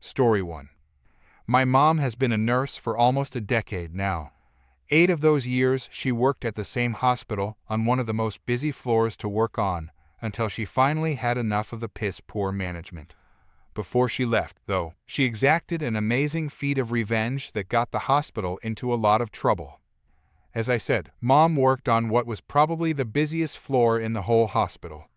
Story 1. My mom has been a nurse for almost a decade now. 8 of those years she worked at the same hospital on one of the most busy floors to work on, until she finally had enough of the piss-poor management. Before she left, though, she exacted an amazing feat of revenge that got the hospital into a lot of trouble. As I said, Mom worked on what was probably the busiest floor in the whole hospital.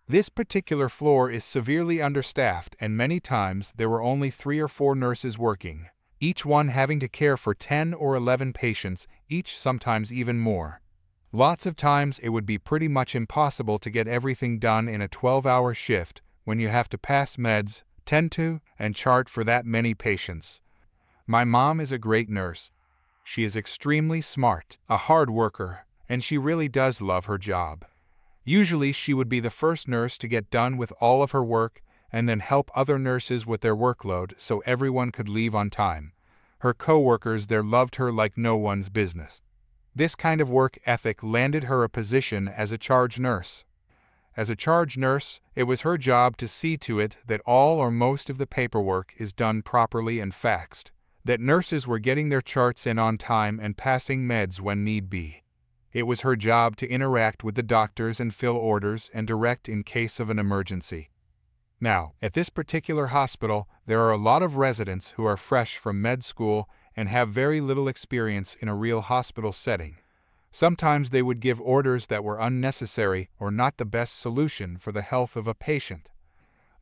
This particular floor is severely understaffed, and many times there were only 3 or 4 nurses working, each one having to care for 10 or 11 patients, each sometimes even more. Lots of times it would be pretty much impossible to get everything done in a 12-hour shift when you have to pass meds, tend to, and chart for that many patients. My mom is a great nurse. She is extremely smart, a hard worker, and she really does love her job. Usually she would be the first nurse to get done with all of her work and then help other nurses with their workload so everyone could leave on time. Her co-workers there loved her like no one's business. This kind of work ethic landed her a position as a charge nurse. As a charge nurse, it was her job to see to it that all or most of the paperwork is done properly and faxed, that nurses were getting their charts in on time and passing meds when need be. It was her job to interact with the doctors and fill orders and direct in case of an emergency. Now, at this particular hospital, there are a lot of residents who are fresh from med school and have very little experience in a real hospital setting. Sometimes they would give orders that were unnecessary or not the best solution for the health of a patient.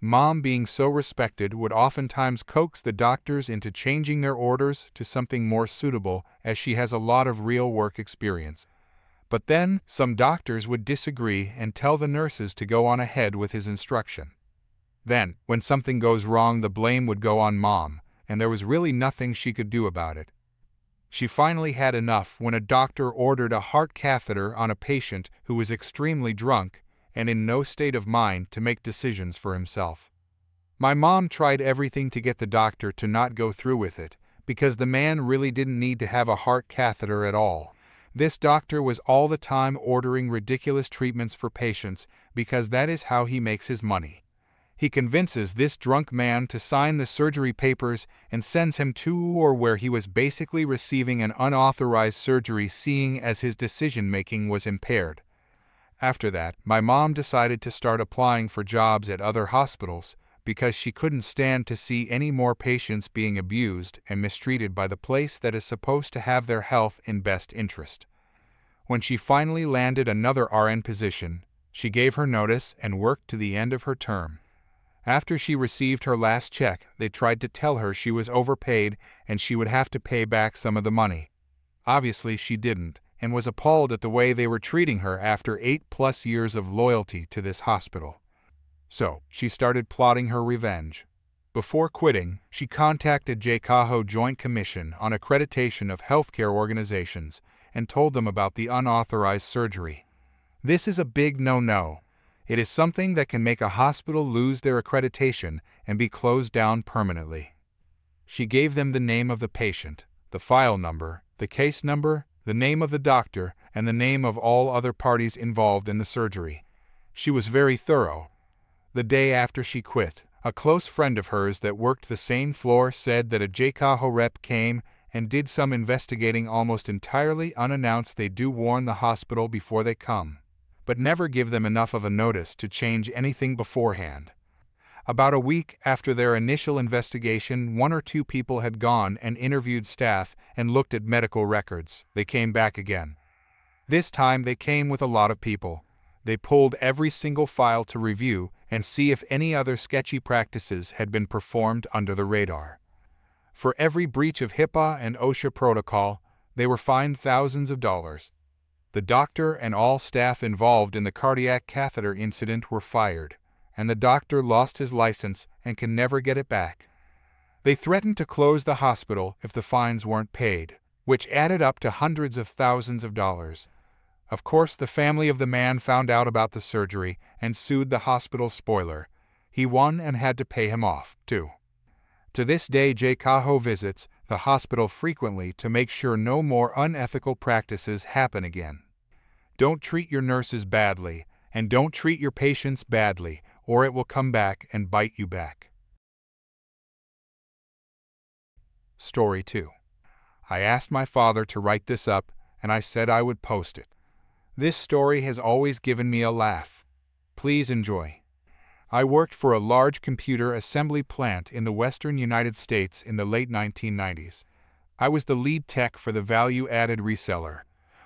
Mom, being so respected, would oftentimes coax the doctors into changing their orders to something more suitable, as she has a lot of real work experience. But then, some doctors would disagree and tell the nurses to go on ahead with his instruction. Then, when something goes wrong, the blame would go on Mom, and there was really nothing she could do about it. She finally had enough when a doctor ordered a heart catheter on a patient who was extremely drunk and in no state of mind to make decisions for himself. My mom tried everything to get the doctor to not go through with it, because the man really didn't need to have a heart catheter at all. This doctor was all the time ordering ridiculous treatments for patients because that is how he makes his money. He convinces this drunk man to sign the surgery papers and sends him to or where he was basically receiving an unauthorized surgery, seeing as his decision-making was impaired. After that, my mom decided to start applying for jobs at other hospitals because she couldn't stand to see any more patients being abused and mistreated by the place that is supposed to have their health in best interest. When she finally landed another RN position, she gave her notice and worked to the end of her term. After she received her last check, they tried to tell her she was overpaid and she would have to pay back some of the money. Obviously she didn't, and was appalled at the way they were treating her after 8+ years of loyalty to this hospital. So, she started plotting her revenge. Before quitting, she contacted K-Korner Joint Commission on Accreditation of Healthcare Organizations and told them about the unauthorized surgery. This is a big no-no. It is something that can make a hospital lose their accreditation and be closed down permanently. She gave them the name of the patient, the file number, the case number, the name of the doctor, and the name of all other parties involved in the surgery. She was very thorough. The day after she quit, a close friend of hers that worked the same floor said that a K-Korner rep came and did some investigating almost entirely unannounced. They do warn the hospital before they come, but never give them enough of a notice to change anything beforehand. About a week after their initial investigation, 1 or 2 people had gone and interviewed staff and looked at medical records. They came back again. This time they came with a lot of people. They pulled every single file to review and see if any other sketchy practices had been performed under the radar. For every breach of HIPAA and OSHA protocol, they were fined thousands of dollars. The doctor and all staff involved in the cardiac catheter incident were fired, and the doctor lost his license and can never get it back. They threatened to close the hospital if the fines weren't paid, which added up to hundreds of thousands of dollars. Of course, the family of the man found out about the surgery and sued the hospital spoiler. He won and had to pay him off, too. To this day, K-Korner visits the hospital frequently to make sure no more unethical practices happen again. Don't treat your nurses badly, and don't treat your patients badly, or it will come back and bite you back. Story 2. I asked my father to write this up, and I said I would post it. This story has always given me a laugh. Please enjoy. I worked for a large computer assembly plant in the western United States in the late 1990s. I was the lead tech for the value-added reseller.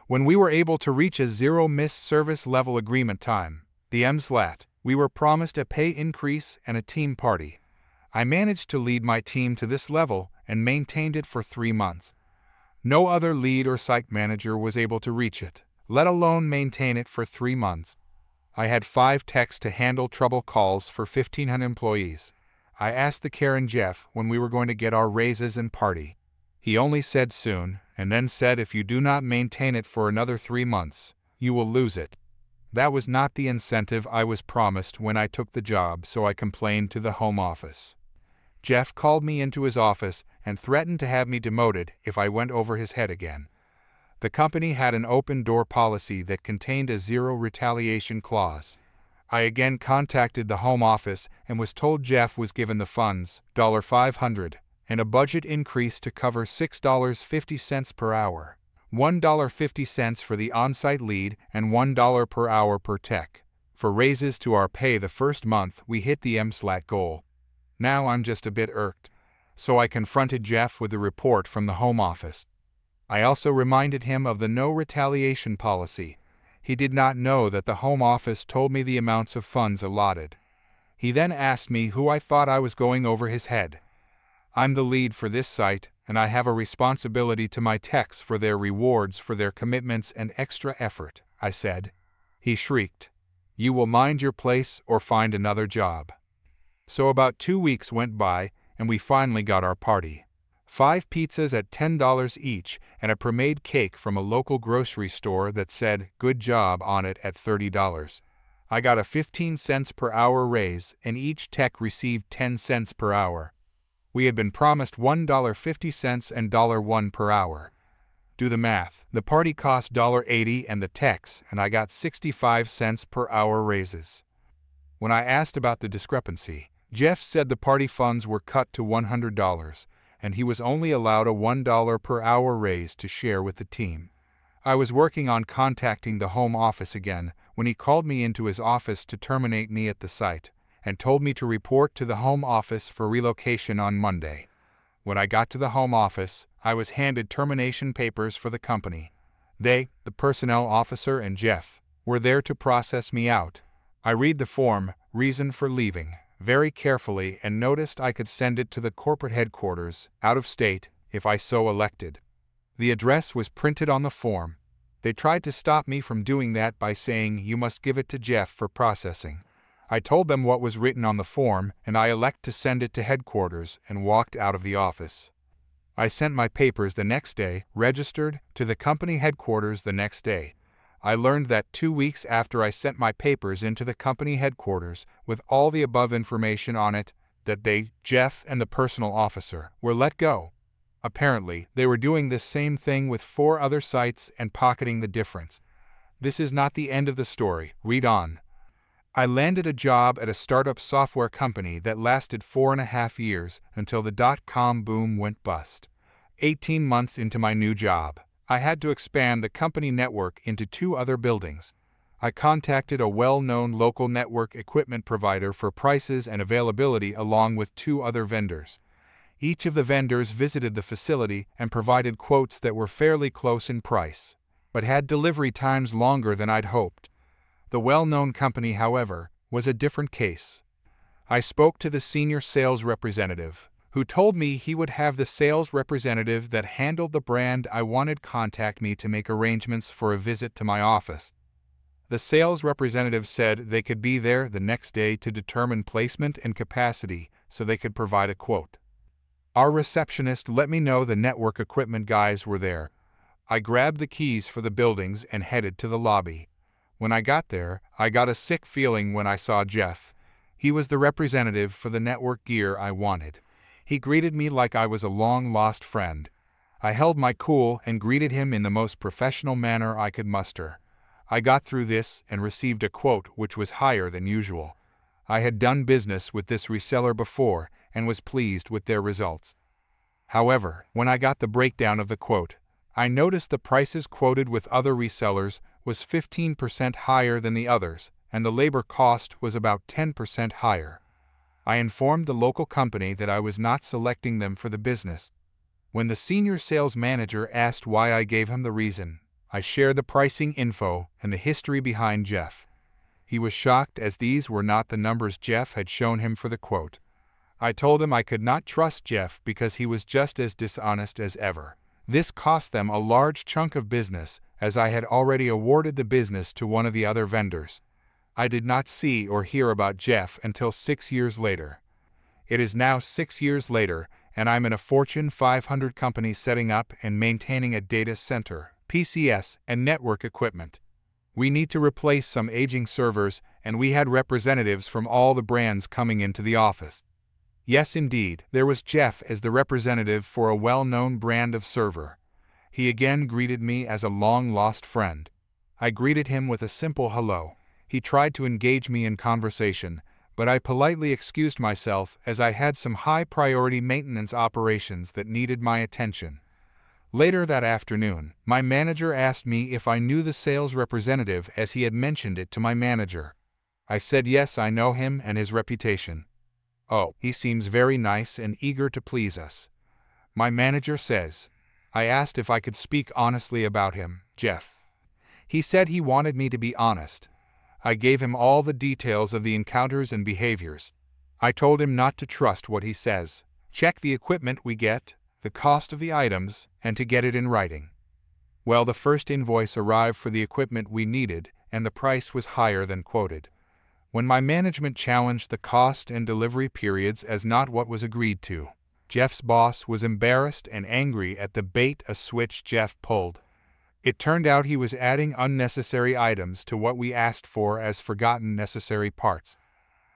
When we were able to reach a zero-miss service level agreement time, the MSLAT, we were promised a pay increase and a team party. I managed to lead my team to this level and maintained it for 3 months. No other lead or site manager was able to reach it, let alone maintain it for 3 months. I had 5 techs to handle trouble calls for 1,500 employees. I asked the Karen Jeff when we were going to get our raises and party. He only said soon, and then said if you do not maintain it for another 3 months, you will lose it. That was not the incentive I was promised when I took the job, so I complained to the home office. Jeff called me into his office and threatened to have me demoted if I went over his head again. The company had an open-door policy that contained a zero retaliation clause. I again contacted the home office and was told Jeff was given the funds, $500, and a budget increase to cover $6.50 per hour, $1.50 for the on-site lead, and $1 per hour per tech. For raises to our pay the first month, we hit the MSLAT goal. Now I'm just a bit irked. So I confronted Jeff with the report from the home office. I also reminded him of the no retaliation policy. He did not know that the home office told me the amounts of funds allotted. He then asked me who I thought I was going over his head. I'm the lead for this site, and I have a responsibility to my techs for their rewards for their commitments and extra effort, I said. He shrieked, "You will mind your place or find another job." So about 2 weeks went by, and we finally got our party. 5 pizzas at $10 each and a pre-made cake from a local grocery store that said "Good job" on it at $30. I got a 15 cents per hour raise, and each tech received 10 cents per hour. We had been promised $1.50 and $1 per hour. Do the math. The party cost $1.80 and the techs, and I got 65 cents per hour raises. When I asked about the discrepancy, Jeff said the party funds were cut to $100, and he was only allowed a $1 per hour raise to share with the team. I was working on contacting the home office again when he called me into his office to terminate me at the site, and told me to report to the home office for relocation on Monday. When I got to the home office, I was handed termination papers for the company. They, the personnel officer and Jeff, were there to process me out. I read the form, "Reason for Leaving," very carefully and noticed I could send it to the corporate headquarters, out of state, if I so elected. The address was printed on the form. They tried to stop me from doing that by saying you must give it to Jeff for processing. I told them what was written on the form, and I elected to send it to headquarters and walked out of the office. I sent my papers the next day, registered, to the company headquarters the next day. I learned that 2 weeks after I sent my papers into the company headquarters with all the above information on it, that they, Jeff and the personal officer, were let go. Apparently, they were doing this same thing with 4 other sites and pocketing the difference. This is not the end of the story. Read on. I landed a job at a startup software company that lasted 4.5 years until the dot-com boom went bust. 18 months into my new job, I had to expand the company network into 2 other buildings. I contacted a well-known local network equipment provider for prices and availability along with 2 other vendors. Each of the vendors visited the facility and provided quotes that were fairly close in price, but had delivery times longer than I'd hoped. The well-known company, however, was a different case. I spoke to the senior sales representative, who told me he would have the sales representative that handled the brand I wanted contact me to make arrangements for a visit to my office. The sales representative said they could be there the next day to determine placement and capacity so they could provide a quote. Our receptionist let me know the network equipment guys were there. I grabbed the keys for the buildings and headed to the lobby. When I got there, I got a sick feeling when I saw Jeff. He was the representative for the network gear I wanted. He greeted me like I was a long-lost friend. I held my cool and greeted him in the most professional manner I could muster. I got through this and received a quote which was higher than usual. I had done business with this reseller before and was pleased with their results. However, when I got the breakdown of the quote, I noticed the prices quoted with other resellers was 15% higher than the others, and the labor cost was about 10% higher. I informed the local company that I was not selecting them for the business. When the senior sales manager asked why I gave him the reason, I shared the pricing info and the history behind Jeff. He was shocked as these were not the numbers Jeff had shown him for the quote. I told him I could not trust Jeff because he was just as dishonest as ever. This cost them a large chunk of business, as I had already awarded the business to one of the other vendors. I did not see or hear about Jeff until 6 years later. It is now 6 years later, and I'm in a Fortune 500 company setting up and maintaining a data center, PCS, and network equipment. We need to replace some aging servers, and we had representatives from all the brands coming into the office. Yes, indeed, there was Jeff as the representative for a well-known brand of server. He again greeted me as a long-lost friend. I greeted him with a simple hello. He tried to engage me in conversation, but I politely excused myself as I had some high-priority maintenance operations that needed my attention. Later that afternoon, my manager asked me if I knew the sales representative as he had mentioned it to my manager. I said yes, I know him and his reputation. Oh, he seems very nice and eager to please us. My manager says. I asked if I could speak honestly about him, Jeff. He said he wanted me to be honest. I gave him all the details of the encounters and behaviors. I told him not to trust what he says. Check the equipment we get, the cost of the items, and to get it in writing. Well, the first invoice arrived for the equipment we needed, and the price was higher than quoted. When my management challenged the cost and delivery periods as not what was agreed to, Jeff's boss was embarrassed and angry at the bait-a-switch Jeff pulled. It turned out he was adding unnecessary items to what we asked for as forgotten necessary parts.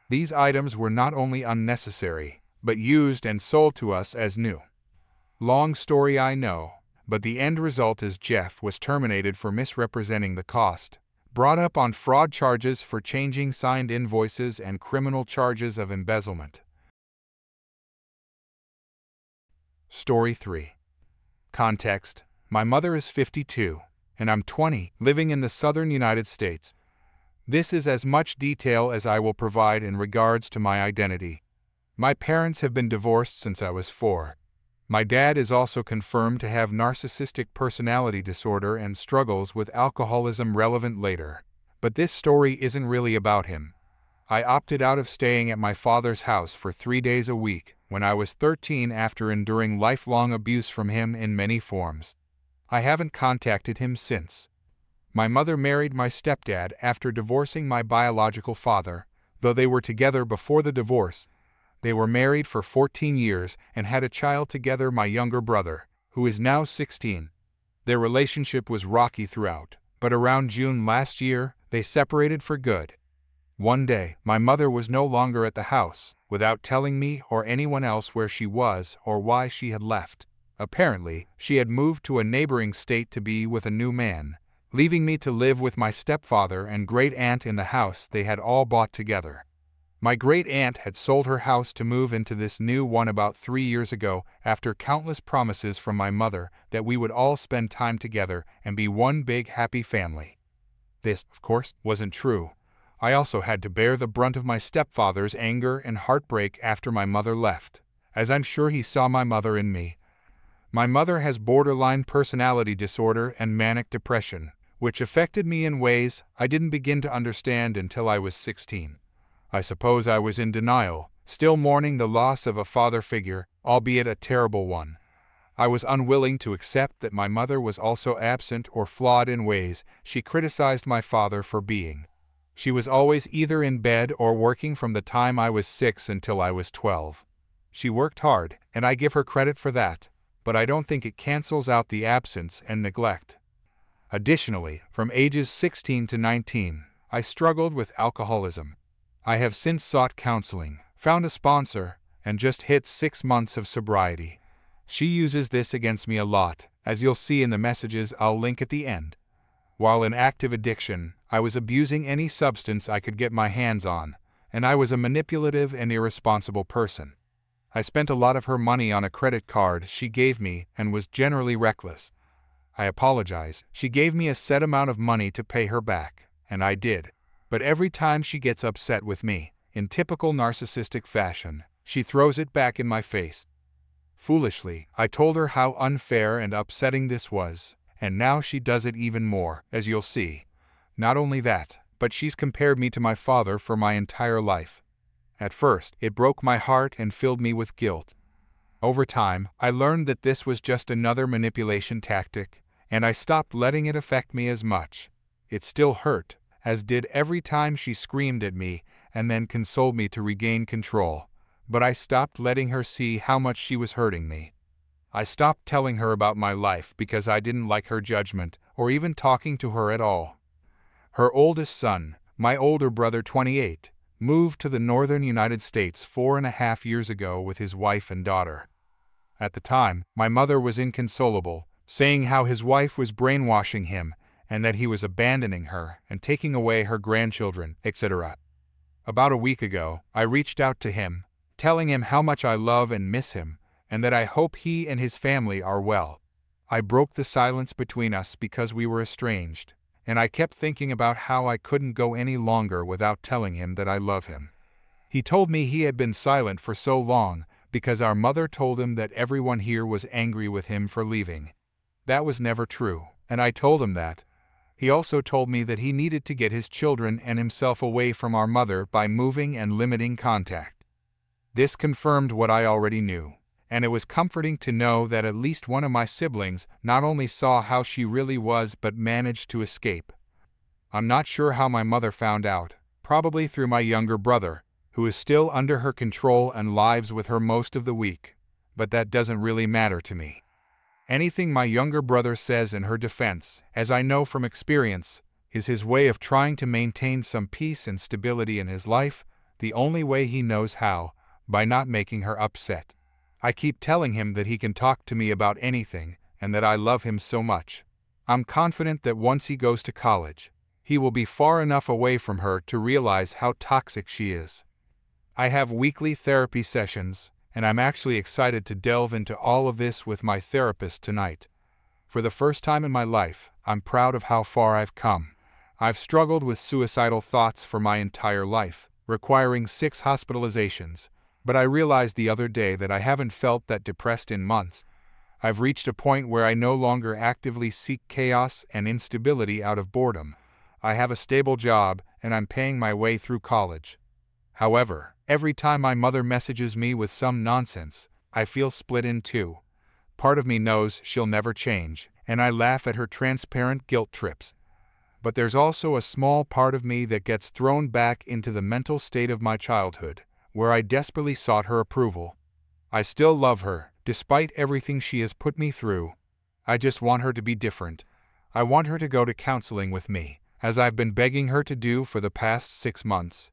These items were not only unnecessary, but used and sold to us as new. Long story, I know, but the end result is Jeff was terminated for misrepresenting the cost, brought up on fraud charges for changing signed invoices, and criminal charges of embezzlement. Story 3. Context: my mother is 52, and I'm 20, living in the southern United States. This is as much detail as I will provide in regards to my identity. My parents have been divorced since I was 4. My dad is also confirmed to have narcissistic personality disorder and struggles with alcoholism, relevant later. But this story isn't really about him. I opted out of staying at my father's house for 3 days a week when I was 13 after enduring lifelong abuse from him in many forms. I haven't contacted him since. My mother married my stepdad after divorcing my biological father, though they were together before the divorce. They were married for 14 years and had a child together, my younger brother, who is now 16. Their relationship was rocky throughout, but around June last year, they separated for good. One day, my mother was no longer at the house, without telling me or anyone else where she was or why she had left. Apparently, she had moved to a neighboring state to be with a new man, leaving me to live with my stepfather and great-aunt in the house they had all bought together. My great-aunt had sold her house to move into this new one about 3 years ago after countless promises from my mother that we would all spend time together and be one big happy family. This, of course, wasn't true. I also had to bear the brunt of my stepfather's anger and heartbreak after my mother left, as I'm sure he saw my mother in me. My mother has borderline personality disorder and manic depression, which affected me in ways I didn't begin to understand until I was 16. I suppose I was in denial, still mourning the loss of a father figure, albeit a terrible one. I was unwilling to accept that my mother was also absent or flawed in ways she criticized my father for being. She was always either in bed or working from the time I was 6 until I was 12. She worked hard, and I give her credit for that, but I don't think it cancels out the absence and neglect. Additionally, from ages 16 to 19, I struggled with alcoholism. I have since sought counseling, found a sponsor, and just hit 6 months of sobriety. She uses this against me a lot, as you'll see in the messages I'll link at the end. While in active addiction, I was abusing any substance I could get my hands on, and I was a manipulative and irresponsible person. I spent a lot of her money on a credit card she gave me and was generally reckless. I apologize. She gave me a set amount of money to pay her back, and I did. But every time she gets upset with me, in typical narcissistic fashion, she throws it back in my face. Foolishly, I told her how unfair and upsetting this was, and now she does it even more, as you'll see. Not only that, but she's compared me to my father for my entire life. At first, it broke my heart and filled me with guilt. Over time, I learned that this was just another manipulation tactic, and I stopped letting it affect me as much. It still hurt, as did every time she screamed at me and then consoled me to regain control. But I stopped letting her see how much she was hurting me. I stopped telling her about my life because I didn't like her judgment or even talking to her at all. Her oldest son, my older brother 28, moved to the northern United States 4.5 years ago with his wife and daughter. At the time, my mother was inconsolable, saying how his wife was brainwashing him and that he was abandoning her and taking away her grandchildren, etc. About a week ago, I reached out to him, telling him how much I love and miss him, and that I hope he and his family are well. I broke the silence between us because we were estranged, and I kept thinking about how I couldn't go any longer without telling him that I love him. He told me he had been silent for so long because our mother told him that everyone here was angry with him for leaving. That was never true, and I told him that. He also told me that he needed to get his children and himself away from our mother by moving and limiting contact. This confirmed what I already knew, and it was comforting to know that at least one of my siblings not only saw how she really was but managed to escape. I'm not sure how my mother found out, probably through my younger brother, who is still under her control and lives with her most of the week, but that doesn't really matter to me. Anything my younger brother says in her defense, as I know from experience, is his way of trying to maintain some peace and stability in his life, the only way he knows how, by not making her upset. I keep telling him that he can talk to me about anything and that I love him so much. I'm confident that once he goes to college, he will be far enough away from her to realize how toxic she is. I have weekly therapy sessions, and I'm actually excited to delve into all of this with my therapist tonight. For the first time in my life, I'm proud of how far I've come. I've struggled with suicidal thoughts for my entire life, requiring 6 hospitalizations. But I realized the other day that I haven't felt that depressed in months. I've reached a point where I no longer actively seek chaos and instability out of boredom. I have a stable job, and I'm paying my way through college. However, every time my mother messages me with some nonsense, I feel split in two. Part of me knows she'll never change, and I laugh at her transparent guilt trips. But there's also a small part of me that gets thrown back into the mental state of my childhood, where I desperately sought her approval. I still love her, despite everything she has put me through. I just want her to be different. I want her to go to counseling with me, as I've been begging her to do for the past 6 months.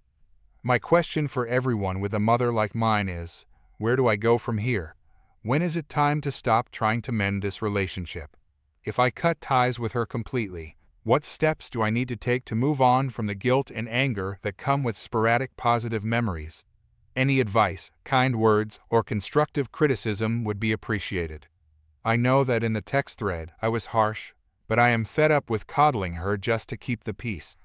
My question for everyone with a mother like mine is, where do I go from here? When is it time to stop trying to mend this relationship? If I cut ties with her completely, what steps do I need to take to move on from the guilt and anger that come with sporadic positive memories? Any advice, kind words, or constructive criticism would be appreciated. I know that in the text thread I was harsh, but I am fed up with coddling her just to keep the peace.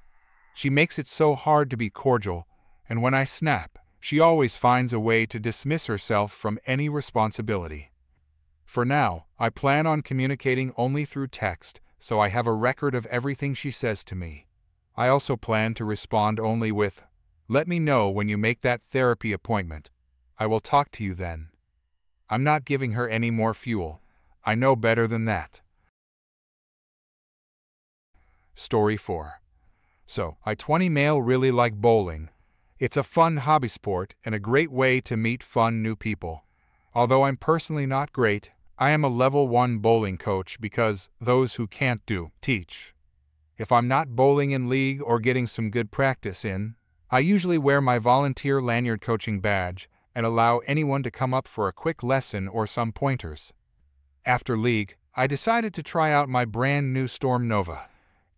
She makes it so hard to be cordial, and when I snap, she always finds a way to dismiss herself from any responsibility. For now, I plan on communicating only through text, so I have a record of everything she says to me. I also plan to respond only with, "Let me know when you make that therapy appointment. I will talk to you then." I'm not giving her any more fuel. I know better than that. Story 4. So, I 20 male really like bowling. It's a fun hobby sport and a great way to meet fun new people. Although I'm personally not great, I am a level 1 bowling coach because those who can't do, teach. If I'm not bowling in league or getting some good practice in, I usually wear my volunteer lanyard coaching badge and allow anyone to come up for a quick lesson or some pointers. After league, I decided to try out my brand new Storm Nova.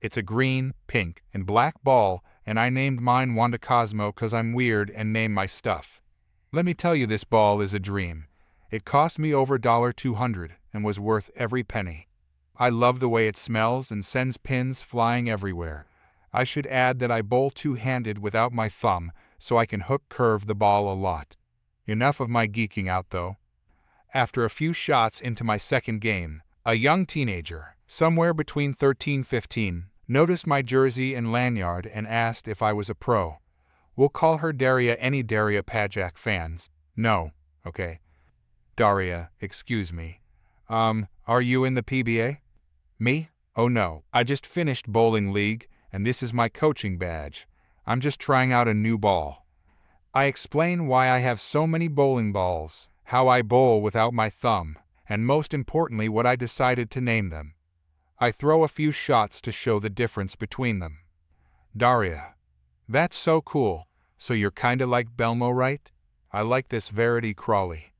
It's a green, pink, and black ball, and I named mine Wanda Cosmo 'cause I'm weird and name my stuff. Let me tell you, this ball is a dream. It cost me over $200 and was worth every penny. I love the way it smells and sends pins flying everywhere. I should add that I bowl two-handed without my thumb, so I can hook curve the ball a lot. Enough of my geeking out though. After a few shots into my second game, a young teenager, somewhere between 13-15, noticed my jersey and lanyard and asked if I was a pro. We'll call her Daria. Any Daria Pajak fans? No. Okay. Daria, excuse me. Are you in the PBA? Me? Oh no, I just finished bowling league, and this is my coaching badge. I'm just trying out a new ball. I explain why I have so many bowling balls, how I bowl without my thumb, and most importantly what I decided to name them. I throw a few shots to show the difference between them. Daria: that's so cool. So you're kinda like Belmo, right? I like this Verity Crawley.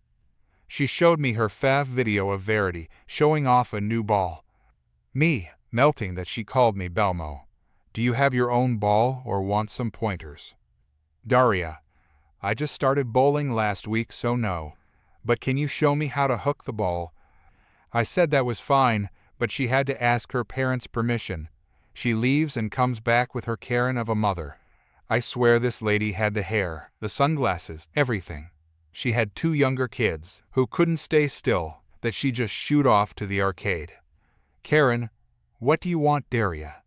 She showed me her fav video of Verity showing off a new ball. Me, melting that she called me Belmo. Do you have your own ball or want some pointers? Daria: I just started bowling last week, so no. But can you show me how to hook the ball? I said that was fine, but she had to ask her parents' permission. She leaves and comes back with her Karen of a mother. I swear this lady had the hair, the sunglasses, everything. She had 2 younger kids who couldn't stay still, that she just shoot off to the arcade. Karen: what do you want, Daria?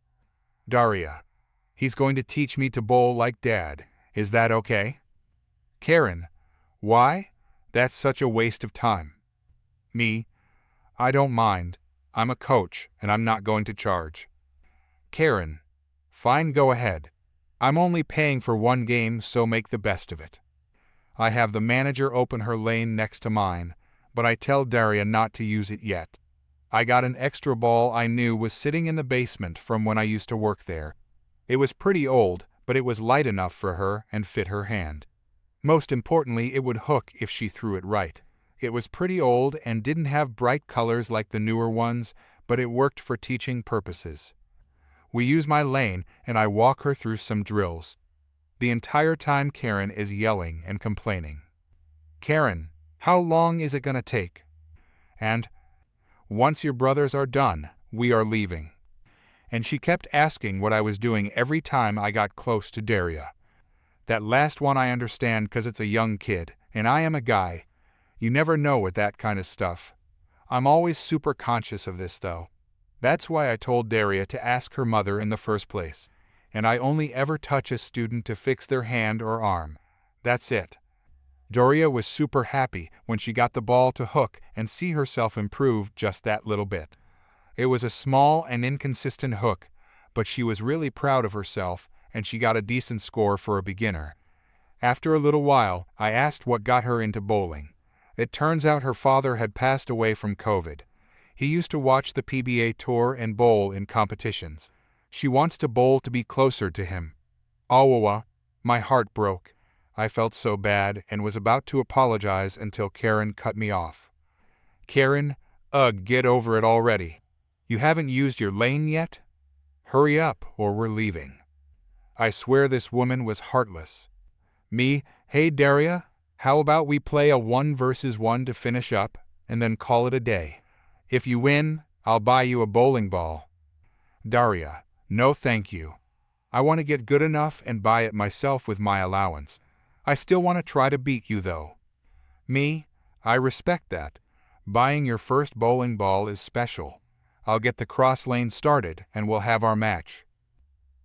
Daria: he's going to teach me to bowl like Dad. Is that okay? Karen: why? That's such a waste of time. Me: I don't mind. I'm a coach, and I'm not going to charge. Karen: fine, go ahead. I'm only paying for 1 game, so make the best of it. I have the manager open her lane next to mine, but I tell Daria not to use it yet. I got an extra ball I knew was sitting in the basement from when I used to work there. It was pretty old, but it was light enough for her and fit her hand. Most importantly, it would hook if she threw it right. It was pretty old and didn't have bright colors like the newer ones, but it worked for teaching purposes. We use my lane and I walk her through some drills. The entire time Karen is yelling and complaining. Karen: how long is it gonna take? And, once your brothers are done, we are leaving. And she kept asking what I was doing every time I got close to Daria. That last one I understand, 'cause it's a young kid, and I am a guy. You never know with that kind of stuff. I'm always super conscious of this though. That's why I told Daria to ask her mother in the first place, and I only ever touch a student to fix their hand or arm. That's it. Daria was super happy when she got the ball to hook and see herself improve just that little bit. It was a small and inconsistent hook, but she was really proud of herself, and she got a decent score for a beginner. After a little while, I asked what got her into bowling. It turns out her father had passed away from COVID. He used to watch the PBA tour and bowl in competitions. She wants to bowl to be closer to him. Awawa, my heart broke. I felt so bad and was about to apologize until Karen cut me off. Karen: ugh, get over it already. You haven't used your lane yet? Hurry up or we're leaving. I swear this woman was heartless. Me: hey Daria, how about we play a 1 versus 1 to finish up, and then call it a day? If you win, I'll buy you a bowling ball. Daria: no thank you. I want to get good enough and buy it myself with my allowance. I still want to try to beat you though. Me: I respect that. Buying your first bowling ball is special. I'll get the cross lane started and we'll have our match.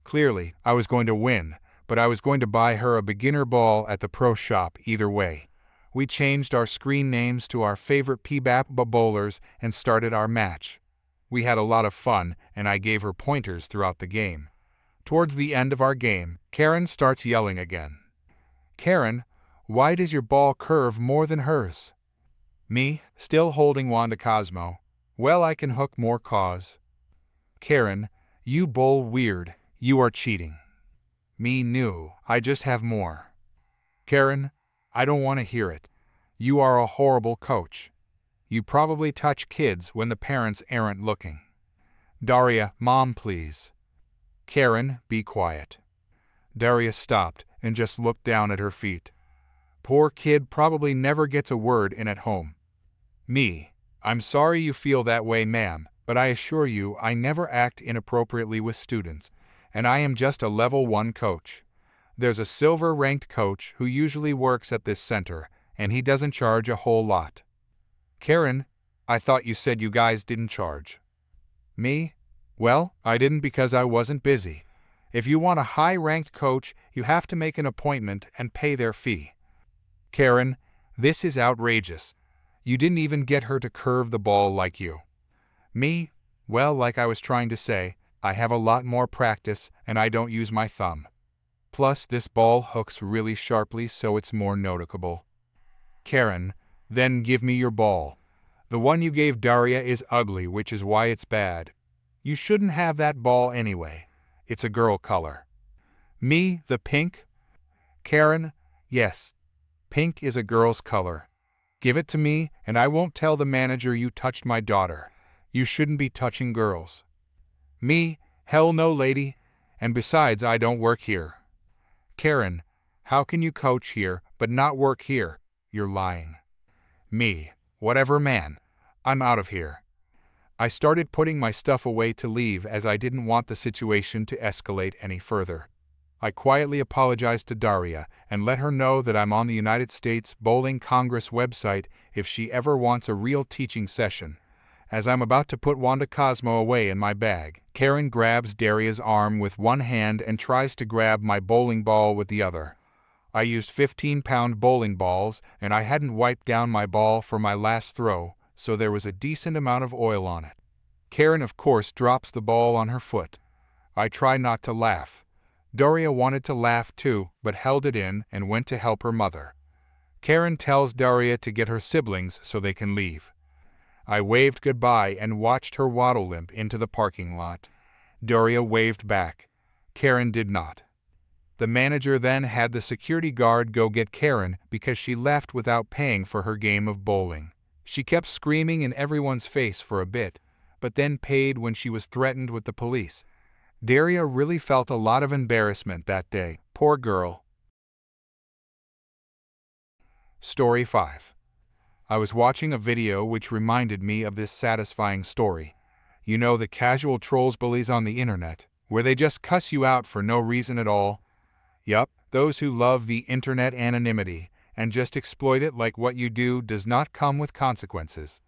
Clearly, I was going to win, but I was going to buy her a beginner ball at the pro shop either way. We changed our screen names to our favorite PBAP bowlers and started our match. We had a lot of fun, and I gave her pointers throughout the game. Towards the end of our game, Karen starts yelling again. Karen: why does your ball curve more than hers? Me, still holding Wanda Cosmo: well, I can hook more cause. Karen: you bowl weird, you are cheating. Me: no, I just have more. Karen: I don't want to hear it. You are a horrible coach. You probably touch kids when the parents aren't looking. Daria: mom, please. Karen: be quiet. Daria stopped and just looked down at her feet. Poor kid probably never gets a word in at home. Me. I'm sorry you feel that way, ma'am, but I assure you I never act inappropriately with students, and I am just a level 1 coach. There's a silver-ranked coach who usually works at this center, and he doesn't charge a whole lot. Karen, I thought you said you guys didn't charge. Me? Well, I didn't because I wasn't busy. If you want a high-ranked coach, you have to make an appointment and pay their fee. Karen, this is outrageous. You didn't even get her to curve the ball like you. Me? Well, like I was trying to say, I have a lot more practice and I don't use my thumb. Plus, this ball hooks really sharply so it's more noticeable. Karen, then give me your ball. The one you gave Daria is ugly, which is why it's bad. You shouldn't have that ball anyway. It's a girl color. Me, the pink? Karen, yes. Pink is a girl's color. Give it to me, and I won't tell the manager you touched my daughter. You shouldn't be touching girls. Me? Hell no, lady. And besides, I don't work here. Karen, how can you coach here but not work here? You're lying. Me, whatever, man. I'm out of here. I started putting my stuff away to leave as I didn't want the situation to escalate any further. I quietly apologized to Daria and let her know that I'm on the United States Bowling Congress website if she ever wants a real teaching session. As I'm about to put Wanda Cosmo away in my bag, Karen grabs Daria's arm with one hand and tries to grab my bowling ball with the other. I used 15-pound bowling balls, and I hadn't wiped down my ball for my last throw, so there was a decent amount of oil on it. Karen, of course, drops the ball on her foot. I try not to laugh. Daria wanted to laugh too, but held it in and went to help her mother. Karen tells Daria to get her siblings so they can leave. I waved goodbye and watched her waddle limp into the parking lot. Daria waved back. Karen did not. The manager then had the security guard go get Karen because she left without paying for her game of bowling. She kept screaming in everyone's face for a bit, but then paid when she was threatened with the police. Daria really felt a lot of embarrassment that day. Poor girl. Story 5. I was watching a video which reminded me of this satisfying story. You know, the casual trolls bullies on the internet, where they just cuss you out for no reason at all? Yup, those who love the internet anonymity and just exploit it like what you do does not come with consequences.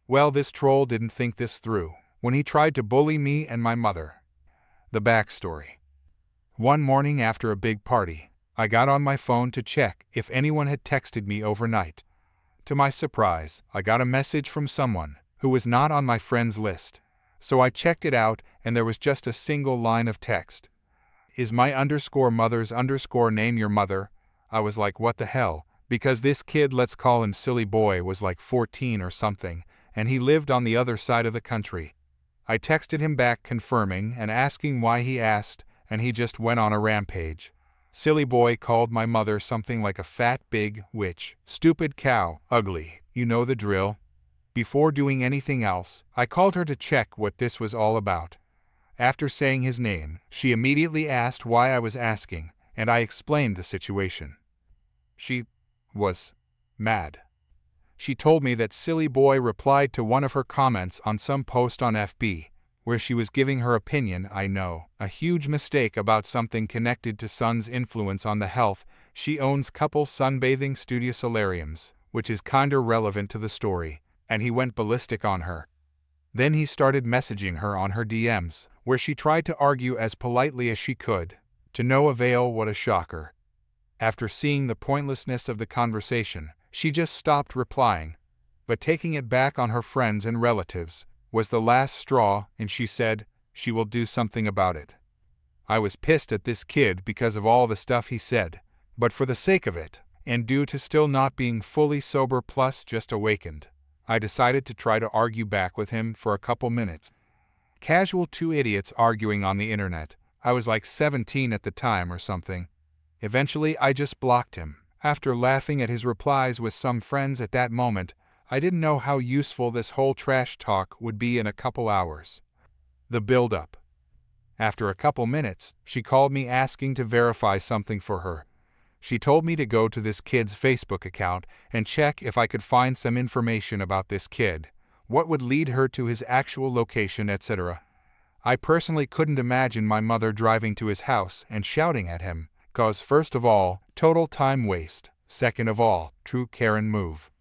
Well, this troll didn't think this through when he tried to bully me and my mother. The backstory. One morning after a big party, I got on my phone to check if anyone had texted me overnight. To my surprise, I got a message from someone who was not on my friends list. So I checked it out and there was just a single line of text. Is my _mother's _name your mother? I was like, what the hell? Because this kid, let's call him Silly Boy, was like 14 or something, and he lived on the other side of the country. I texted him back confirming and asking why he asked, and he just went on a rampage. Silly Boy called my mother something like a fat big witch, stupid cow, ugly, you know the drill. Before doing anything else, I called her to check what this was all about. After saying his name, she immediately asked why I was asking, and I explained the situation. She was mad. She told me that Silly Boy replied to one of her comments on some post on FB, where she was giving her opinion, I know, a huge mistake about something connected to sun's influence on the health. She owns couple sunbathing studio solariums, which is kinda relevant to the story, and he went ballistic on her. Then he started messaging her on her DMs, where she tried to argue as politely as she could. To no avail. What a shocker. After seeing the pointlessness of the conversation, she just stopped replying. But taking it back on her friends and relatives was the last straw, and she said she will do something about it. I was pissed at this kid because of all the stuff he said, but for the sake of it, and due to still not being fully sober plus just awakened, I decided to try to argue back with him for a couple minutes. Casual two idiots arguing on the internet. I was like 17 at the time or something. Eventually I just blocked him. After laughing at his replies with some friends at that moment, I didn't know how useful this whole trash talk would be in a couple hours. The build-up. After a couple minutes, she called me asking to verify something for her. She told me to go to this kid's Facebook account and check if I could find some information about this kid, what would lead her to his actual location, etc. I personally couldn't imagine my mother driving to his house and shouting at him, cause first of all, total time waste, second of all, true Karen move.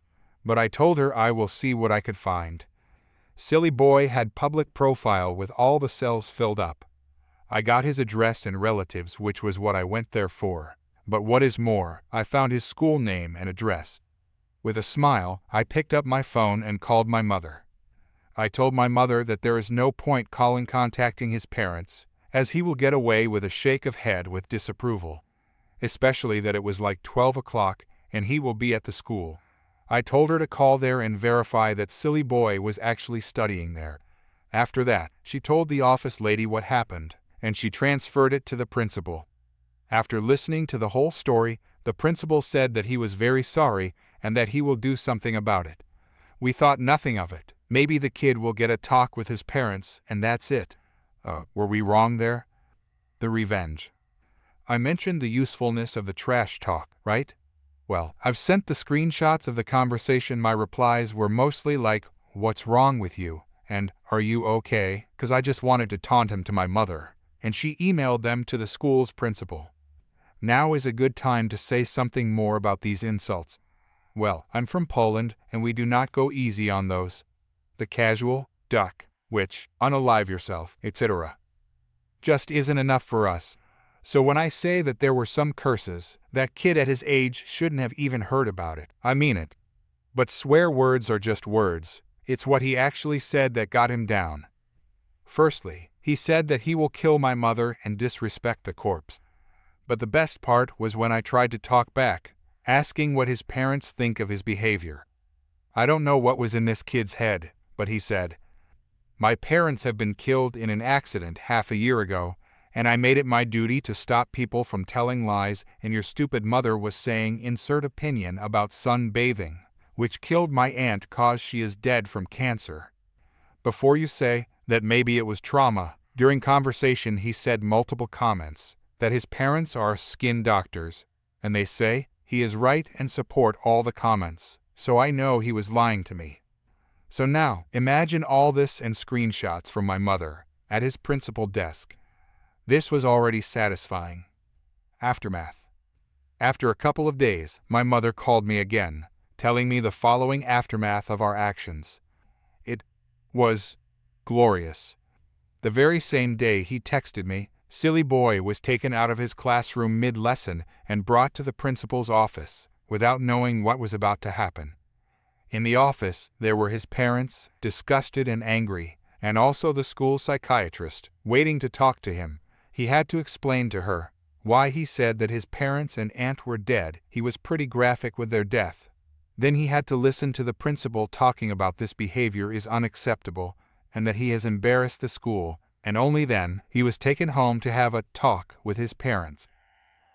But I told her I will see what I could find. Silly boy had public profile with all the cells filled up. I got his address and relatives, which was what I went there for. But what is more, I found his school name and address. With a smile, I picked up my phone and called my mother. I told my mother that there is no point contacting his parents, as he will get away with a shake of head with disapproval. Especially that it was like 12 o'clock and he will be at the school. I told her to call there and verify that silly boy was actually studying there. After that, she told the office lady what happened, and she transferred it to the principal. After listening to the whole story, the principal said that he was very sorry and that he will do something about it. We thought nothing of it. Maybe the kid will get a talk with his parents and that's it. Were we wrong there? The revenge. I mentioned the usefulness of the trash talk, right? Well, I've sent the screenshots of the conversation. My replies were mostly like, "What's wrong with you?" and "Are you okay?" because I just wanted to taunt him to my mother, and she emailed them to the school's principal. Now is a good time to say something more about these insults. Well, I'm from Poland, and we do not go easy on those. The casual, duck, witch, unalive yourself, etc. just isn't enough for us. So when I say that there were some curses, that kid at his age shouldn't have even heard about it. I mean it. But swear words are just words. It's what he actually said that got him down. Firstly, he said that he will kill my mother and disrespect the corpse. But the best part was when I tried to talk back, asking what his parents think of his behavior. I don't know what was in this kid's head, but he said, "My parents have been killed in an accident half a year ago, and I made it my duty to stop people from telling lies, and your stupid mother was saying insert opinion about sunbathing, which killed my aunt cause she is dead from cancer. Before you say that maybe it was trauma." During conversation he said multiple comments, that his parents are skin doctors, and they say he is right and support all the comments, so I know he was lying to me. So now, imagine all this and screenshots from my mother, at his principal desk. This was already satisfying. Aftermath. After a couple of days, my mother called me again, telling me the following aftermath of our actions. It was glorious. The very same day he texted me, silly boy was taken out of his classroom mid-lesson and brought to the principal's office, without knowing what was about to happen. In the office, there were his parents, disgusted and angry, and also the school psychiatrist, waiting to talk to him. He had to explain to her why he said that his parents and aunt were dead. He was pretty graphic with their death. Then he had to listen to the principal talking about this behavior is unacceptable and that he has embarrassed the school, and only then he was taken home to have a talk with his parents.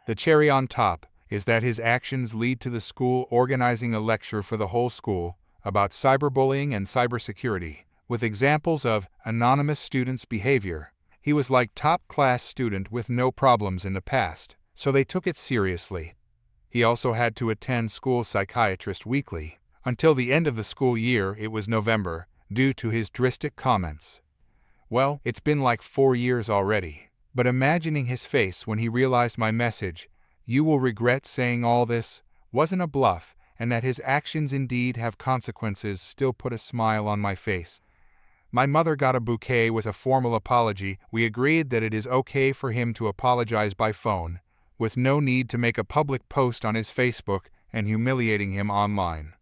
The cherry on top is that his actions lead to the school organizing a lecture for the whole school about cyberbullying and cybersecurity, with examples of anonymous students' behavior. He was like top-class student with no problems in the past, so they took it seriously. He also had to attend school psychiatrist weekly. Until the end of the school year, it was November, due to his drastic comments. Well, it's been like 4 years already, but imagining his face when he realized my message, "You will regret saying all this," wasn't a bluff, and that his actions indeed have consequences still put a smile on my face. My mother got a bouquet with a formal apology. We agreed that it is okay for him to apologize by phone, with no need to make a public post on his Facebook and humiliating him online.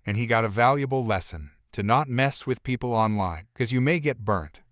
And he got a valuable lesson, to not mess with people online, because you may get burnt.